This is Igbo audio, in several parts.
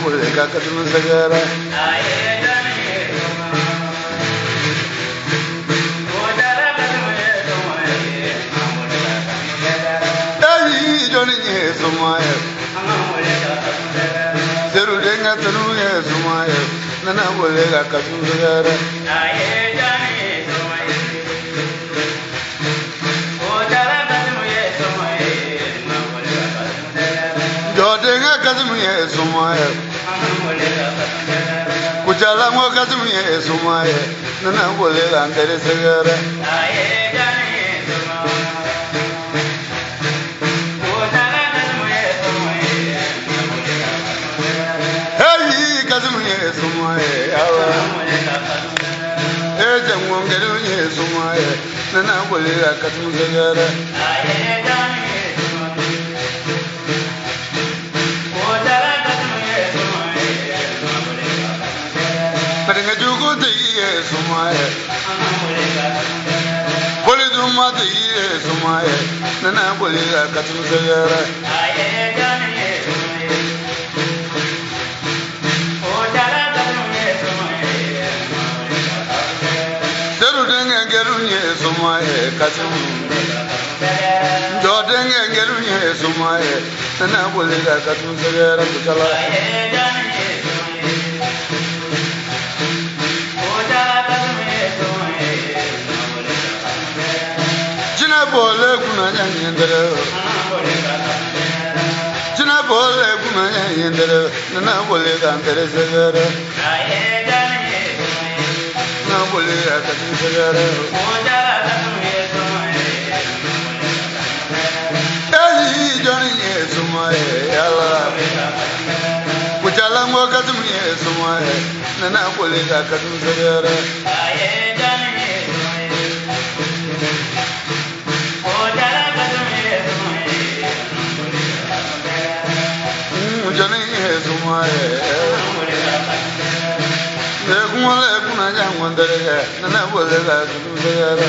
bole ka katun sagara ai joni ye sumaye seru denga tanu ye sumaye nana bole ka katun sagara Sumaye, kuchala mo kasumye sumaye, nana bole andere sagara. Hey, kasumye sumaye, awa. Hey, jamon gelunye sumaye, nana bole kasum sagara. Sumaye, bole duma de sumaye, nana bole katun sagara. Seru denga gerunye sumaye katun. Jo denga gerunye sumaye, nana bole katun sagara kala. Bole kuna yendere, China bole kuna yendere, nana bole kantere sagara, na bole kantere sagara. Ei joni yesumaye, Allah, kuchala mo katumi yesumaye, nana bole kantere sagara. Sumaye, le kumale kuna jangwandere, nana bole katun sagara.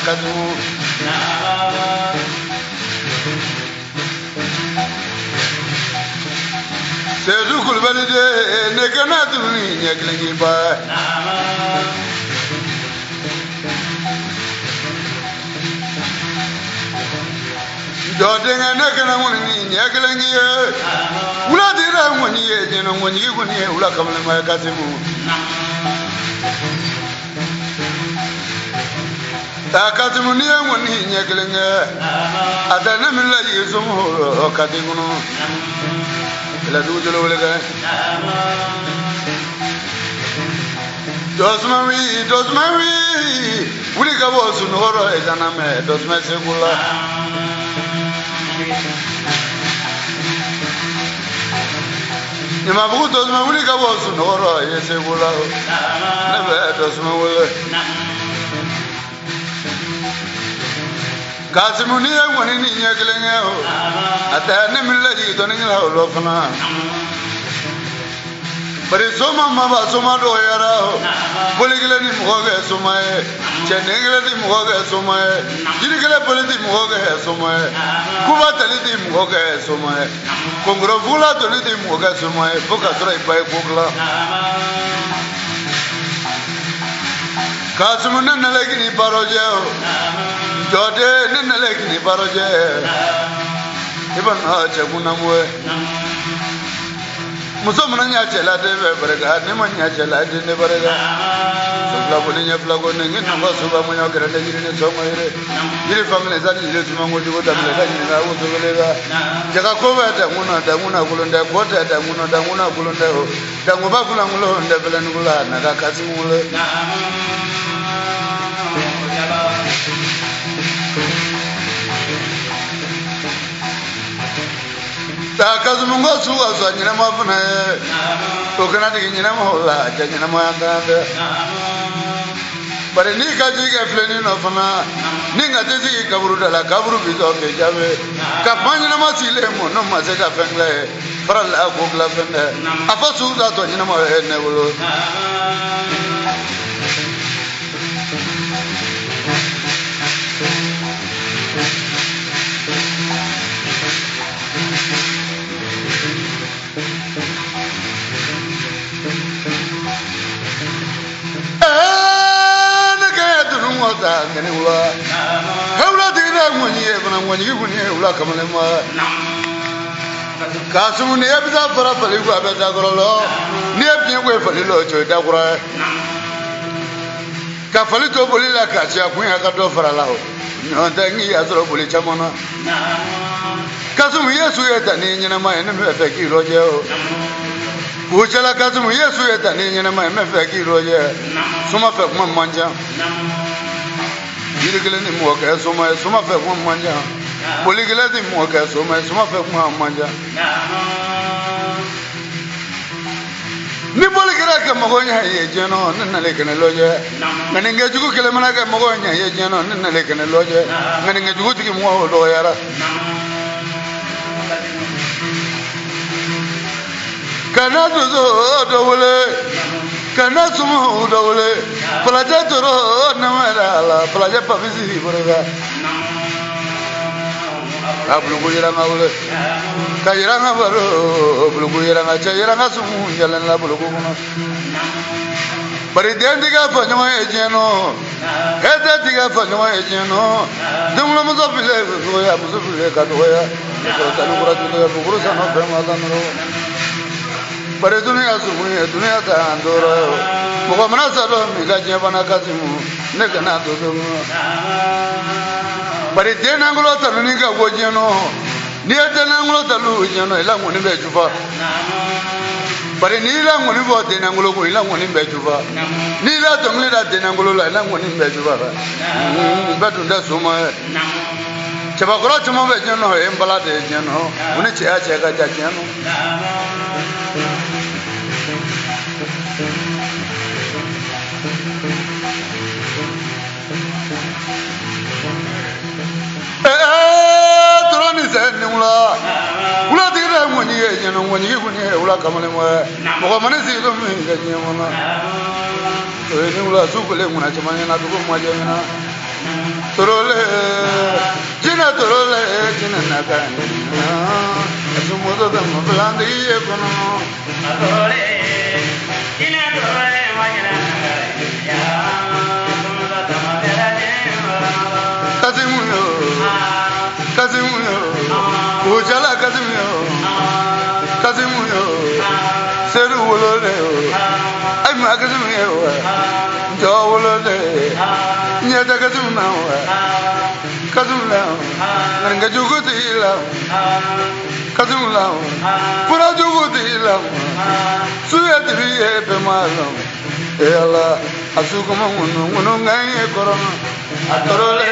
Kadu Sedu kulbalide ne kana duni nyaklingi ba Jodenga ne kana muni nyaklingi ula dira muni ye jeno muni kuni ula kamle ma kasimu Takatumunia muni nyekelenga adana mila yesumo katiguno la dujolo welega dosmawi wuli kabo sunoro ezana me dosma segula Nima buku dosma wuli kabo sunoro yesegula nebe dosma wule Kasimuni wani ni nyekelenga ho atane millaji doninga ho lofna bari soma maba soma do yara ho boligele ni moge somaye chenengele ni moge somaye jirigele politi moge somaye kuba taliti moge somaye kongro fula doliti moge somaye boka sura ipai bogla Kasimuna nalagini paroje ho Jode nenelekini baroje Iban hache kunamwe Musomuna nyache la deve berega Nima nyache la dine berega Sukla kuni nyefla kuni Nginamba suba mwenye kerele jirine soma ire Jiri famile zani jiri tumangu Jibu tamile zani na uzu velega Jaka kowe danguna kulunde Kote danguna kulunde Danguba kulangulo Ndevele ngula Nakakasi ngule Takazumungo suwa sa nyina mafuna Okana tiki nyina mahola Nyina mayandande Bari ni kaji ke fleni no fana ninga tesi kaburu dala kaburu bizo ke jabe ka panyina masile mo no masega fengle faral ko gla fende afa suda to nyina mo ne wolo Wata ngene wula hewla dira ngoni e bana ngoni guni wula kamale ma kasu ne ebza para pali gwa be da gorolo ne bien gwe fali lo cho da gura ka fali to boli la ka tia kun ya ka do fara la ho no da ngi ya zoro boli chamona kasu mu yesu ye da ni nyina ma ne me fe ki roje o ku chala kasu mu yesu ye da ni nyina ma me fe ki roje suma fe kuma manja Dirigile ni mo ke suma fe kuma manja Poligile ni mo ke suma fe kuma manja Ni poligile ke mo nya ye jeno nna le kene loje ngani nge jugu kele mana ke mo nya ye jeno nna le kene loje ngani nge jugu tiki mo do yara kana do wole kana sumu do wole palaja toro na mala palaja pavisi boroga ablugo yiranga wole kayiranga baro ablugo yiranga chayiranga sumu jalan la bulugo kono bari dendiga fanyo ejeno hede diga fanyo ejeno dumlo muzofile goya muzofile kadoya ko tanu muradu ga buguru sano bema danro Bare dunia sumuni dunia ta andoro Moga mana salo mi gaje bana kasimu ne kana to do Bare denangulo talu ni ga wojeno ni denangulo talu jeno ila ngoni be jufa Bare ni ila ngoni bo denangulo ko ila ngoni be jufa ni ila to ngli da denangulo la ila ngoni be jufa ba tunda suma Chaba koro chuma be jeno embala de jeno une chia ga jeno Turani sen nula ula tira ngoni ye nyano ngoni guni ula kamale mo ko mane si do mi ga nyamo na to ni ula su kule ngona chamanya na to ko mo je na torole jina na ka ni asu mo do da mo blandi ye kono torole jina ma jina na ya Kasimuyo, ujala Kasimuyo, seru wolode, ay ma Kasimuyo, jo wolode, nyata Kasimuyo, nanga juguti ila, Kasimuyo, pura juguti ila, suya tibiye pe malo, ela asukuma ngunu ngai korona, atorole.